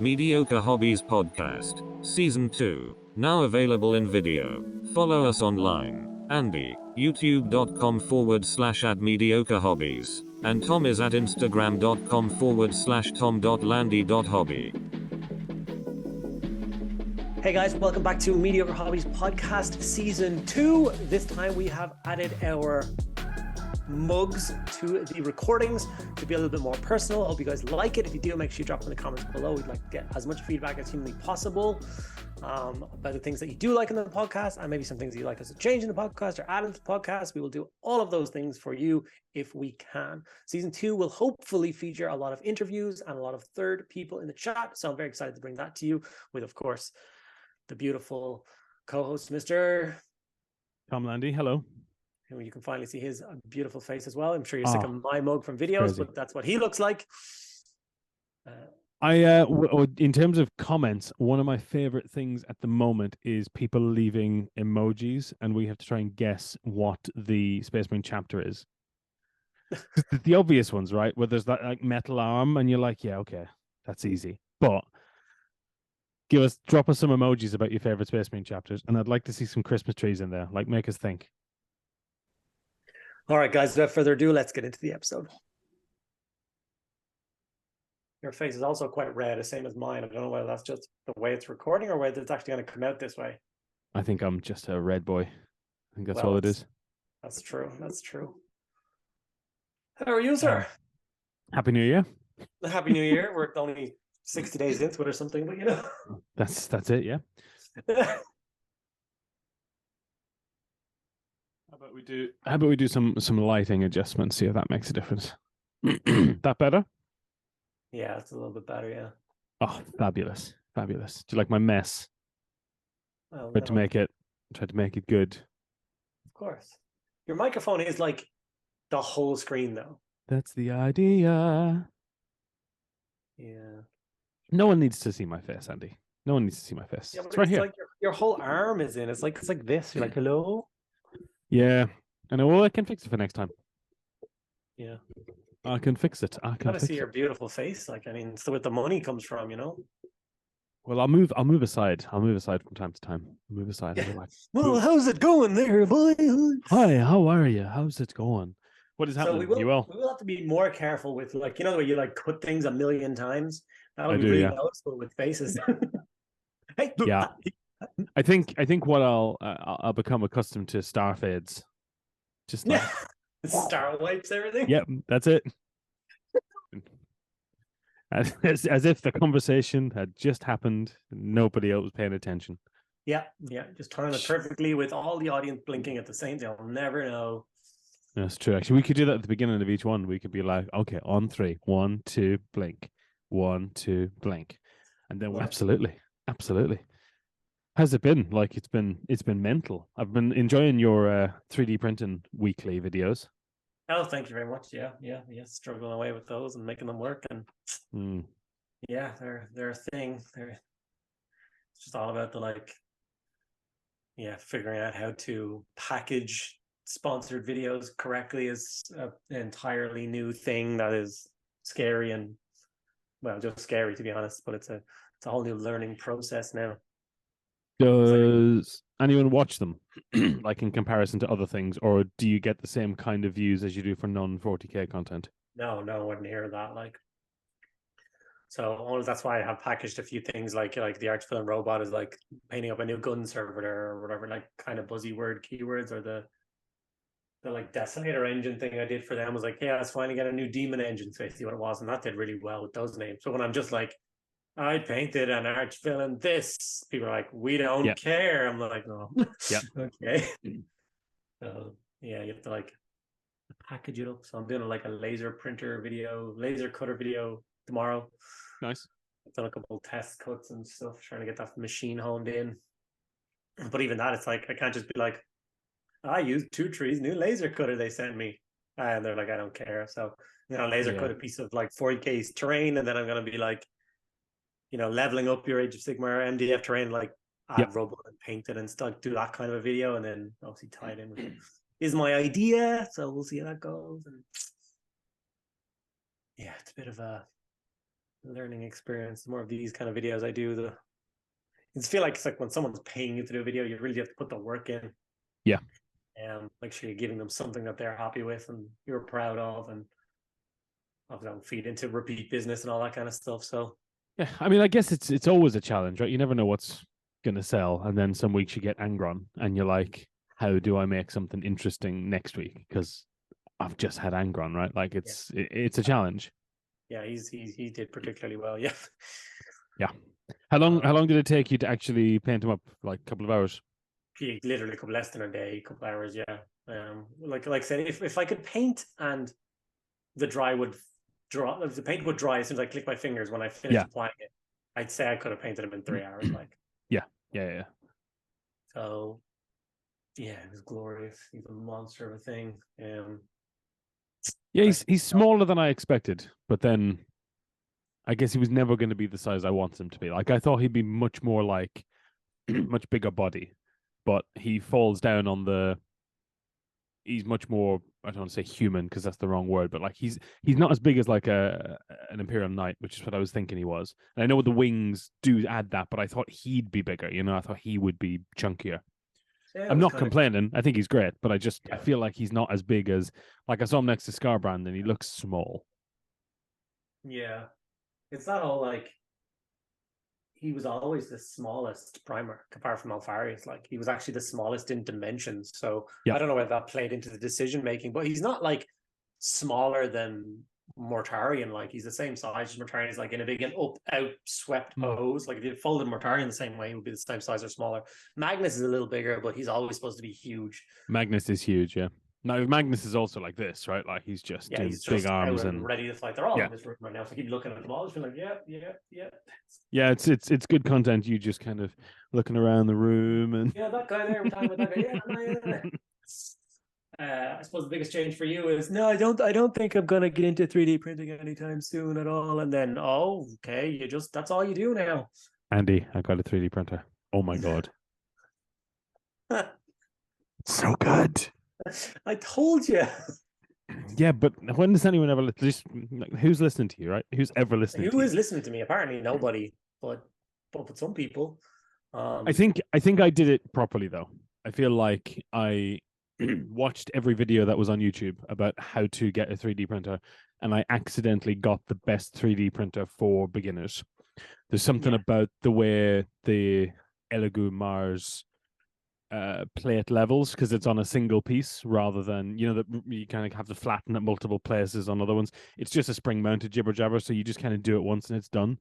Mediocre Hobbies Podcast, Season 2, now available in video. Follow us online. Andy, youtube.com/@mediocre hobbies. And Tom is at instagram.com/tom.landy.hobby. Hey guys, welcome back to Mediocre Hobbies Podcast Season 2. This time we have added our mugs to the recordings to be a little bit more personal. I hope you guys like it. If you do, make sure you drop in the comments below. We'd like to get as much feedback as humanly possible about the things that you do like in the podcast, and maybe some things that you like us to change in the podcast or add into the podcast. We will do all of those things for you if we can. Season 2 will hopefully feature a lot of interviews and a lot of third people in the chat. So I'm very excited to bring that to you with, of course, the beautiful co-host, Mr. Tom Landy. Hello. You can finally see his beautiful face as well. I'm sure you're sick of my mug from videos, but that's what he looks like. In terms of comments, one of my favorite things at the moment is people leaving emojis, and we have to try and guess what the Space Marine chapter is. The obvious ones, right? Where there's that like metal arm, and you're like, yeah, okay, that's easy. But drop us some emojis about your favorite Space Marine chapters, and I'd like to see some Christmas trees in there. Like, make us think. All right, guys, without further ado, let's get into the episode. Your face is also quite red, the same as mine. I don't know whether that's just the way it's recording or whether it's actually going to come out this way. I think I'm just a red boy. I think that's all it is. That's true. That's true. How are you, sir? Happy New Year. Happy New Year. We're only 60 days into it or something, but you know. That's it, yeah. How about we do some lighting adjustments, see if that makes a difference. That better? Yeah, it's a little bit better, yeah. Oh, fabulous. Fabulous. Do you like my mess? Well, Tried to make it good. Of course. Your microphone is like the whole screen though. That's the idea. Yeah. No one needs to see my face, Andy. No one needs to see my face. Yeah, it's right here. Like your whole arm is in. It's like this. You're like, hello? Yeah. I know. Well, I can fix it for next time. Yeah. I can fix it. I gotta see your beautiful face. Like, I mean, it's where the money comes from, you know? Well, I'll move aside. I'll move aside from time to time. I'll move aside. Yeah. Well, how's it going there, boy? Hi, how are you? How's it going? What is happening? So we will have to be more careful with, like, you know, the way you like cut things a million times. That'll be really noticeable with faces. Hey, yeah. I think what I'll become accustomed to star fades. Just like star wipes everything. Yep, that's it. As if the conversation had just happened, and nobody else was paying attention. Yeah, just turn it perfectly with all the audience blinking at the same time. I'll never know. That's true. Actually, we could do that at the beginning of each one. We could be like, okay, on 3, 1, 2, blink, 1, 2, blink, and then absolutely. How's it been? Like, it's been mental. I've been enjoying your 3D printing weekly videos. Oh, thank you very much. Yeah. Struggling away with those and making them work, and yeah, they're a thing. It's just all about the figuring out how to package sponsored videos correctly is an entirely new thing that is scary and, well, just scary to be honest. But it's a whole new learning process now. Does anyone watch them, like in comparison to other things, or do you get the same kind of views as you do for non-40K content? No, I wouldn't hear that. So that's why I have packaged a few things like the Archvillain robot is like painting up a new gun servitor or whatever, like kind of buzzy keywords, or the like Desolator engine thing I did for them was like, yeah, let's finally get a new demon engine. So I see what it was, and that did really well with those names. So when I'm just like, I painted an Archvillain this, people are like, we don't care. I'm like, no. Yeah. Okay. So yeah, you have to like package it up. So I'm doing like a laser cutter video tomorrow. Nice. I've done a couple of test cuts and stuff, trying to get that machine honed in. But even that, it's like, I can't just be like, I used 2 trees, new laser cutter they sent me. And they're like, I don't care. So, laser cut a piece of like 40K terrain, and then I'm going to be like, leveling up your Age of Sigmar MDF terrain, like add rubble and paint it and stuff, do that kind of a video, and then obviously tie it in with it. Is my idea. So we'll see how that goes. And yeah, it's a bit of a learning experience. The more of these kind of videos I do, the it's feel like it's like when someone's paying you to do a video, you really have to put the work in. Yeah. And make sure you're giving them something that they're happy with and you're proud of, and obviously feed into repeat business and all that kind of stuff. So Yeah, I mean, I guess it's always a challenge, right? You never know what's going to sell, and then some weeks you get Angron, and you're like, how do I make something interesting next week? Because I've just had Angron, right? Like it's a challenge. Yeah, he did particularly well. Yeah. Yeah. How long did it take you to actually paint him up? Like a couple of hours? Literally less than a day, a couple hours. Yeah. Like I said, if I could paint and the paint would dry as soon as I click my fingers when I finished applying it, I'd say I could have painted him in 3 hours. Like. Yeah. So, yeah, it was glorious. He's a monster of a thing. Yeah, he's smaller than I expected, but then I guess he was never going to be the size I wanted him to be. Like I thought he'd be much more like much bigger body, but he falls down on he's much more, I don't want to say human because that's the wrong word, but like he's not as big as like an Imperial Knight, which is what I was thinking he was. And I know the wings do add that, but I thought he'd be bigger. I thought he would be chunkier. Yeah, I'm not complaining. I think he's great, but I feel like he's not as big as, like I saw him next to Scarbrand and he looks small. Yeah. It's not all like he was always the smallest Primarch apart from Alfarius. Like he was actually the smallest in dimensions. So I don't know whether that played into the decision making, but he's not like smaller than Mortarion. Like he's the same size as Mortarion. He's like in a big and out swept pose. Like if you folded Mortarion the same way, he would be the same size or smaller. Magnus is a little bigger, but he's always supposed to be huge. Magnus is huge, yeah. Now Magnus is also like this, right? Like he's just big arms and ready to fight. They're all in this room right now. So I keep looking at them all, just like, yeah. Yeah, it's good content. You just kind of looking around the room and that guy there. We're talking about that guy. Yeah. I suppose the biggest change for you is no, I don't think I'm gonna get into 3D printing anytime soon at all. And then okay, that's all you do now. Andy, I got a 3D printer. Oh my god. So good. I told you. Yeah, but when does anyone ever who's listening to you, right? Who's ever listening Who is listening to me? Apparently nobody, but some people. I think I did it properly though. I feel like I watched every video that was on YouTube about how to get a 3D printer, and I accidentally got the best 3D printer for beginners. There's something about the way the Elegoo Mars plate levels, because it's on a single piece rather than that you kind of have to flatten at multiple places on other ones. It's just a spring mounted jibber jabber, so you just kind of do it once and it's done.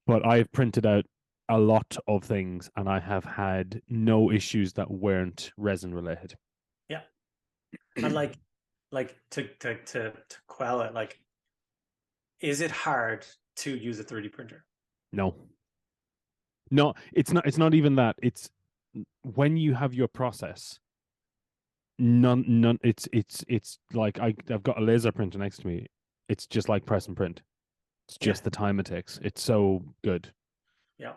But I've printed out a lot of things and I have had no issues that weren't resin related. And like to quell it, like, is it hard to use a 3D printer? No, it's not even that. It's when you have your process, none it's like I've got a laser printer next to me. It's just like press and print. It's just the time it takes. It's so good. Yeah,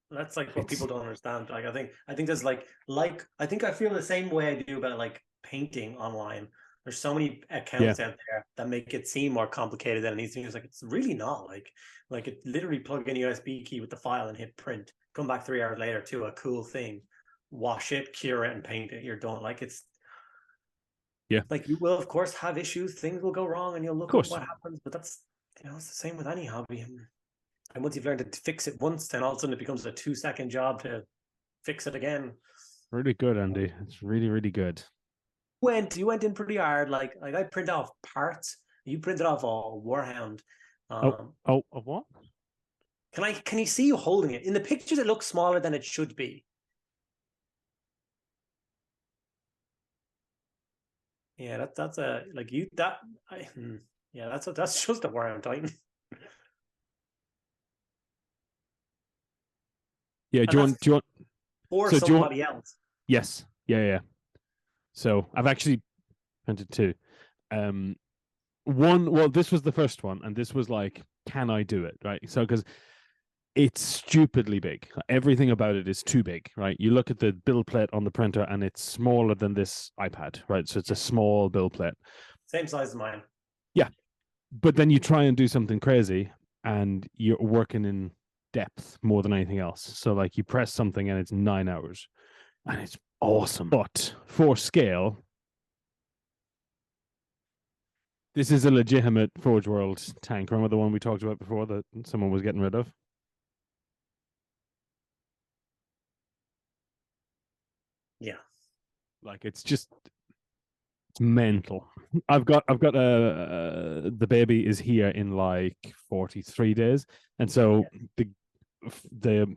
that's like what people don't understand. Like I think there's like I think I feel the same way I do about like painting online. There's so many accounts out there that make it seem more complicated than it needs to be. It's like it's really not. Like it literally plug in a USB key with the file and hit print. Come back 3 hours later to a cool thing. Wash it, cure it, and paint it. You're done. Like it's like you will of course have issues. Things will go wrong, and you'll look at what happens. But that's it's the same with any hobby. And once you've learned to fix it once, then all of a sudden it becomes a 2-second job to fix it again. Really good, Andy. It's really, really good. You went in pretty hard. Like I print off parts. You printed off a Warhound. What? Can you see you holding it? In the pictures it looks smaller than it should be. Yeah, that's a like you that I yeah, that's just a Warhound Titan. Yeah, do you want or somebody else? Yes. Yeah. So I've actually printed two. Well, this was the first one, and this was like, can I do it? Right. So because it's stupidly big. Everything about it is too big, right? You look at the build plate on the printer and it's smaller than this iPad, right? So it's a small build plate. Same size as mine. Yeah. but then you try and do something crazy, and you're working in depth more than anything else. So like you press something and it's 9 hours, and it's awesome. But for scale, this is a legitimate Forge World tank. Remember the one we talked about before that someone was getting rid of? Yeah. Like it's mental. I've got the baby is here in like 43 days, and so the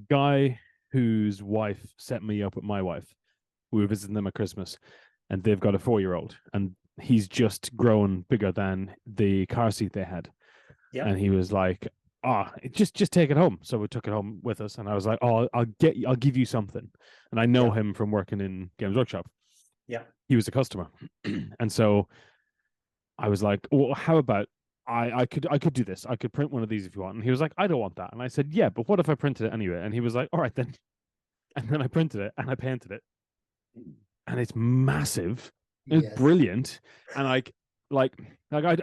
guy whose wife set me up with my wife, we were visiting them at Christmas, and they've got a 4-year-old, and he's just grown bigger than the car seat they had. Yeah. And he was like, just take it home. So we took it home with us, and I was like, I'll give you something. And I know him from working in Games Workshop. Yeah. He was a customer. And so I was like, well, how about I could do this. I could print one of these if you want. And he was like, I don't want that. And I said, yeah, but what if I printed it anyway? And he was like, all right then. And then I printed it and I painted it. And it's massive. It's brilliant. And I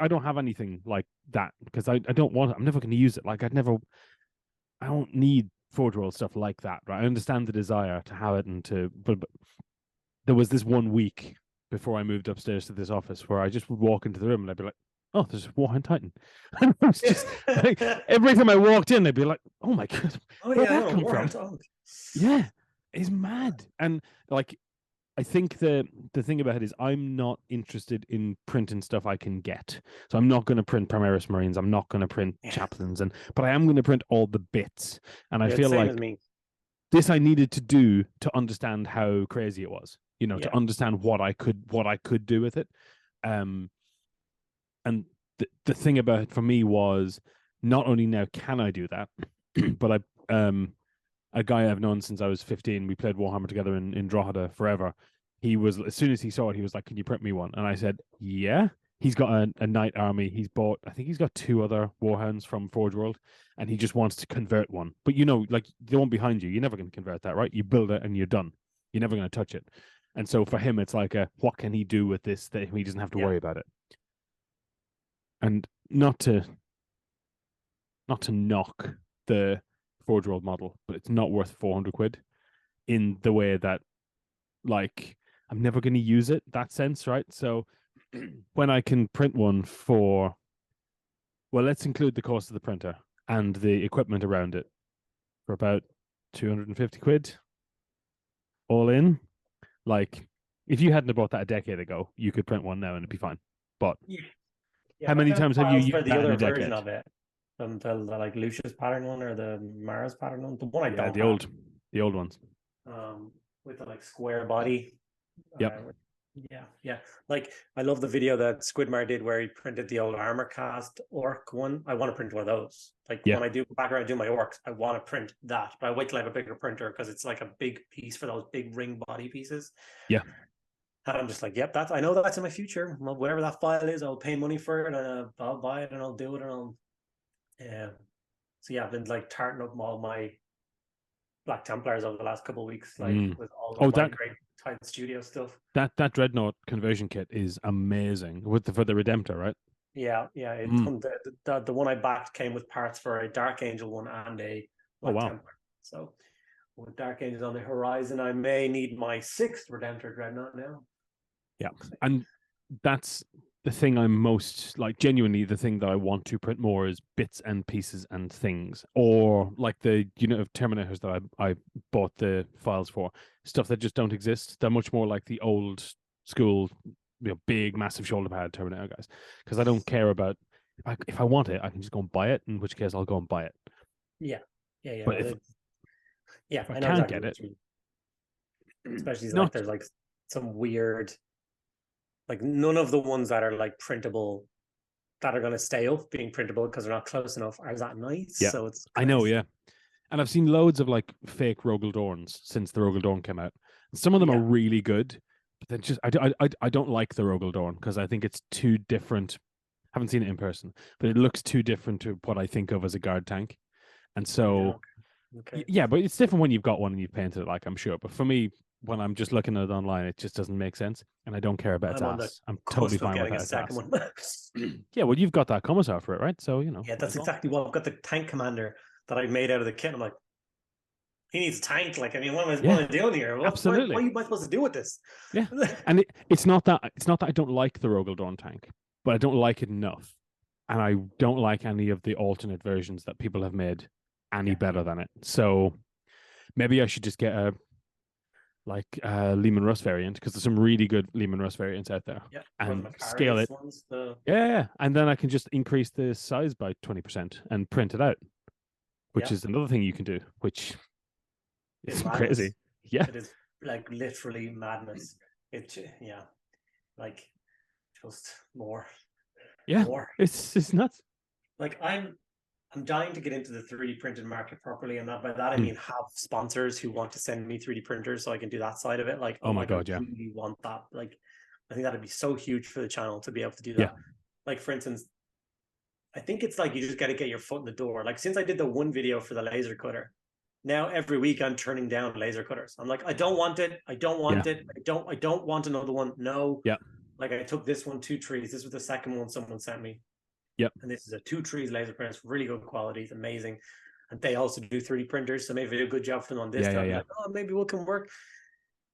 don't have anything like that because I don't want it. I'm never going to use it. Like I don't need Forge World stuff like that, right? I understand the desire to have it and but there was this 1 week before I moved upstairs to this office where I just would walk into the room and I'd be like, oh, there's a Warhammer Titan. And I was just like, every time I walked in, they'd be like, oh my God, where'd that come from? Yeah, it's mad. And like, I think the thing about it is I'm not interested in printing stuff I can get. So I'm not going to print Primaris Marines. I'm not going to print Chaplains, but I am going to print all the bits. And I feel like this I needed to do to understand how crazy it was, to understand what I could do with it. And the thing about it for me was not only now can I do that, but a guy I've known since I was 15. We played Warhammer together in Drogheda forever. He was, as soon as he saw it, he was like, can you print me one? And I said, yeah. He's got a knight army. I think he's got 2 other Warhounds from Forge World, and he just wants to convert one. But like the one behind you, you're never going to convert that, right? You build it and you're done. You're never going to touch it. And so for him, it's like what can he do with this that he doesn't have to worry about it? And not to knock the Forge World model, but it's not worth 400 quid in the way that, like, I'm never going to use it, that sense, right? So when I can print one for, well, let's include the cost of the printer and the equipment around it for about 250 quid all in. Like, if you hadn't bought that a decade ago, you could print one now and it'd be fine. But how many times have you used that in a decade? Of it? The like Lucius pattern one or the Mars pattern one? The one I don't have. The old ones. With the like square body. Yep. Yeah. Like I love the video that Squidmar did where he printed the old armor cast orc one. I want to print one of those. Like when I do back around do my orcs, I want to print that. But I wait till I have a bigger printer because it's like a big piece for those big ring body pieces. Yeah. And I'm just like, yep, I know that's in my future. Well, whatever that file is, I'll pay money for it and I'll buy it and I'll do it and I'll so yeah, I've been like tarting up all my Black Templars over the last couple of weeks, like with all of my great Titan Studio stuff. That Dreadnought conversion kit is amazing for the Redemptor, right? Yeah. The one I backed came with parts for a Dark Angel one and a Black Templar. So with Dark Angel on the horizon, I may need my 6th Redemptor Dreadnought now. Yeah, and that's the thing I'm most, like, genuinely the thing that I want to print more is bits and pieces and things, or like the unit of Terminators that I bought the files for, stuff that just don't exist. They're much more like the old school, big, massive shoulder pad Terminator guys, because I don't care about, if I want it, I can just go and buy it, in which case I'll go and buy it. Yeah. But if I can't get it, especially like there's like some weird, like none of the ones that are like printable that are going to stay up being printable because they're not close enough are that nice. Yeah. So it's I know, yeah. And I've seen loads of like fake Rogel Dorns since the Rogel Dorn came out. Some of them are really good, but then just I don't like the Rogel Dorn because I think it's too different. I haven't seen it in person, but it looks too different to what I think of as a guard tank. And so but it's different when you've got one and you've painted it, like, I'm sure. But for me, when I'm just looking at it online, it just doesn't make sense, and I don't care about its I'm on the ass. I'm totally cusp of fine with getting a that. Its second ass. one. Yeah, well, you've got that commissar for it, right? So you know. Yeah, that's exactly what I've got, the tank commander that I made out of the kit. I'm like, he needs a tank. Like, I mean, what am I doing here? What absolutely. am I supposed to do with this? Yeah, and it's not that I don't like the Rogel Dawn tank, but I don't like it enough, and I don't like any of the alternate versions that people have made any better than it. So maybe I should just get a Lehman Russ variant, because there's some really good Lehman Russ variants out there, and scale it. Ones, yeah, and then I can just increase the size by 20% and print it out, which is another thing you can do, which is crazy. Yeah, it is like literally madness. Like just more. Yeah, it's nuts. Like I'm dying to get into the 3D printed market properly, and that by that I mean have sponsors who want to send me 3D printers so I can do that side of it. Like, oh my god, I really want that. Like, I think that'd be so huge for the channel to be able to do that. Yeah. Like, for instance, I think it's like you just got to get your foot in the door. Like, since I did the one video for the laser cutter, now every week I'm turning down laser cutters. I'm like, I don't want it. I don't want it. I don't want another one. No. Yeah. Like, I took this one, 2 trees. This was the second one someone sent me. Yep. And this is a 2 trees laser print. It's really good quality. It's amazing. And they also do 3D printers. So maybe I do a good job for them on this. Like, oh, maybe we can work.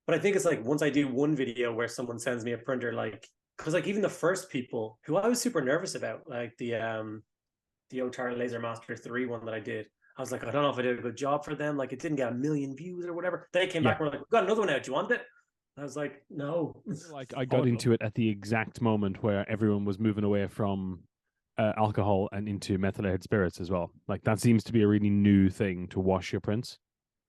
But I think it's like once I do one video where someone sends me a printer, like, because like even the first people who I was super nervous about, like the Otar Laser Master 3 one that I did, I was like, I don't know if I did a good job for them. Like, it didn't get 1 million views or whatever. They came back and were like, we've got another one out. Do you want it? I was like, no. Like, I got into it at the exact moment where everyone was moving away from alcohol and into methylated spirits as well. Like, that seems to be a really new thing to wash your prints.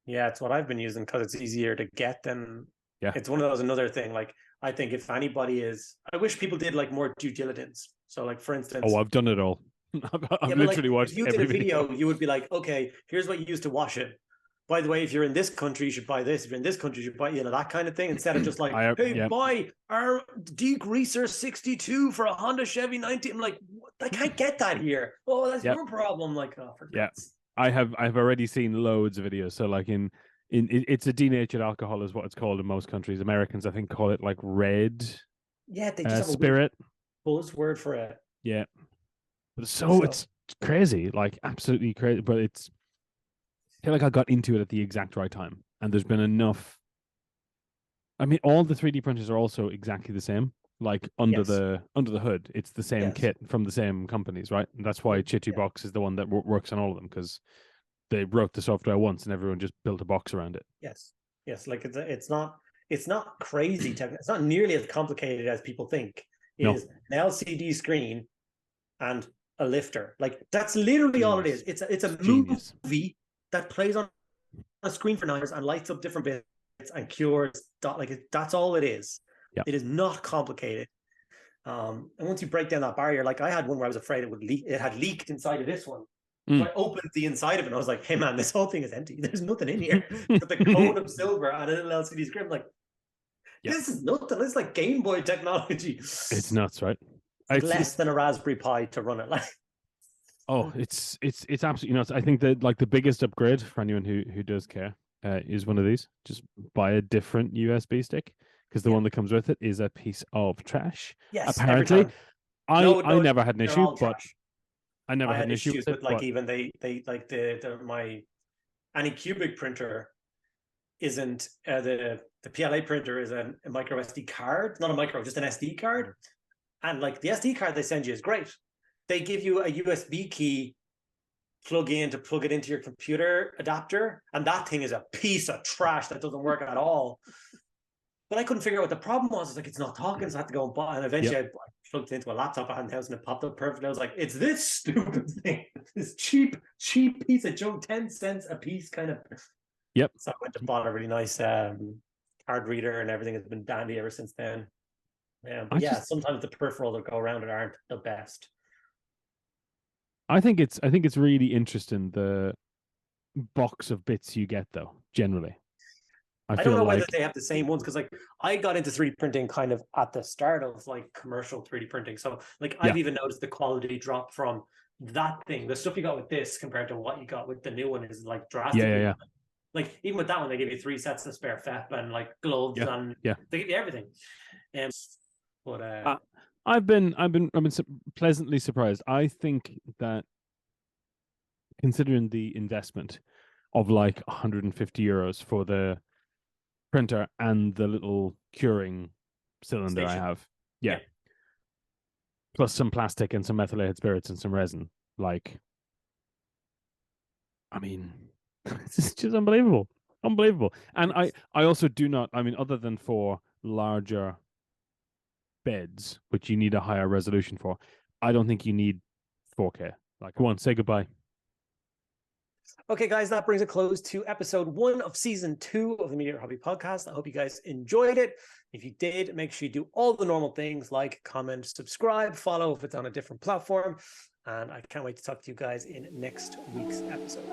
Yeah, it's what I've been using because it's easier to get than. Yeah, it's one of those. Another thing, like, I think if anybody is, I wish people did like more due diligence. So, like, for instance, I've done it all. I've literally watched. If you did a video, you would be like, okay, here's what you use to wash it. By the way, if you're in this country, you should buy this. If you're in this country, you should buy, that kind of thing. Instead of just like, buy our degreaser 62 for a Honda Chevy 90. I'm like, I can't get that here. Oh, that's your problem. Like, oh, for God's. I've already seen loads of videos. So like it's a denatured alcohol is what it's called in most countries. Americans, I think, call it like red. Yeah, they just have spirit. A buzzword for it. Yeah, but it's crazy, like absolutely crazy. But I feel like I got into it at the exact right time, and there's been enough. I mean, all the 3D printers are also exactly the same. Like under the hood, it's the same kit from the same companies, right? And that's why Chitu Box is the one that works on all of them, because they wrote the software once and everyone just built a box around it. Yes, like it's not crazy technical. It's not nearly as complicated as people think. It is an LCD screen and a lifter. Like, that's literally all it is. It's a movie that plays on a screen for 9 hours and lights up different bits and cures. Like, that's all it is. Yep. It is not complicated. And once you break down that barrier, like I had one where I was afraid it would leak. It had leaked inside of this one. So I opened the inside of it and I was like, hey man, this whole thing is empty. There's nothing in here. But the cone of silver and a little LCD screen. I'm like, this is nothing. It's like Game Boy technology. It's nuts, right? It's less than a Raspberry Pi to run it. Like, oh, it's absolutely nuts. I think that like the biggest upgrade for anyone who does care is one of these. Just buy a different USB stick, because the one that comes with it is a piece of trash. Yes, apparently. I never had an issue, but I never had an issue with it. Like, even they like my Anycubic printer isn't the PLA printer is a micro SD card, not a micro, just an SD card. And like the SD card they send you is great. They give you a USB key plug to plug it into your computer adapter, and that thing is a piece of trash that doesn't work at all. But I couldn't figure out what the problem was. It's like, it's not talking, so I had to go and buy. And eventually, I plugged it into a laptop I had in the house, and it popped up perfectly. I was like, it's this stupid thing, this cheap piece of junk, 10 cents a piece, kind of. Yep. So I went and bought a really nice card reader, and everything has been dandy ever since then. But sometimes the peripherals that go around it aren't the best. I think it's really interesting, the box of bits you get, though, generally. I don't know whether they have the same ones, because like I got into 3D printing kind of at the start of like commercial 3D printing. So like I've even noticed the quality drop from that thing. The stuff you got with this compared to what you got with the new one is like drastically. Like even with that one, they give you 3 sets of spare FEP and like gloves and they give you everything. But I've been pleasantly surprised. I think that considering the investment of like 150 euros for the printer and the little curing cylinder station. I have, plus some plastic and some methylated spirits and some resin, like, I mean, it's just unbelievable. And I also do not, I mean, other than for larger beds, which you need a higher resolution for, I don't think you need 4K. Like, go on, say goodbye. Okay, guys, that brings a close to episode 1 of season 2 of the Mediocre Hobby podcast. I hope you guys enjoyed it. If you did, make sure you do all the normal things like comment, subscribe, follow if it's on a different platform. And I can't wait to talk to you guys in next week's episode.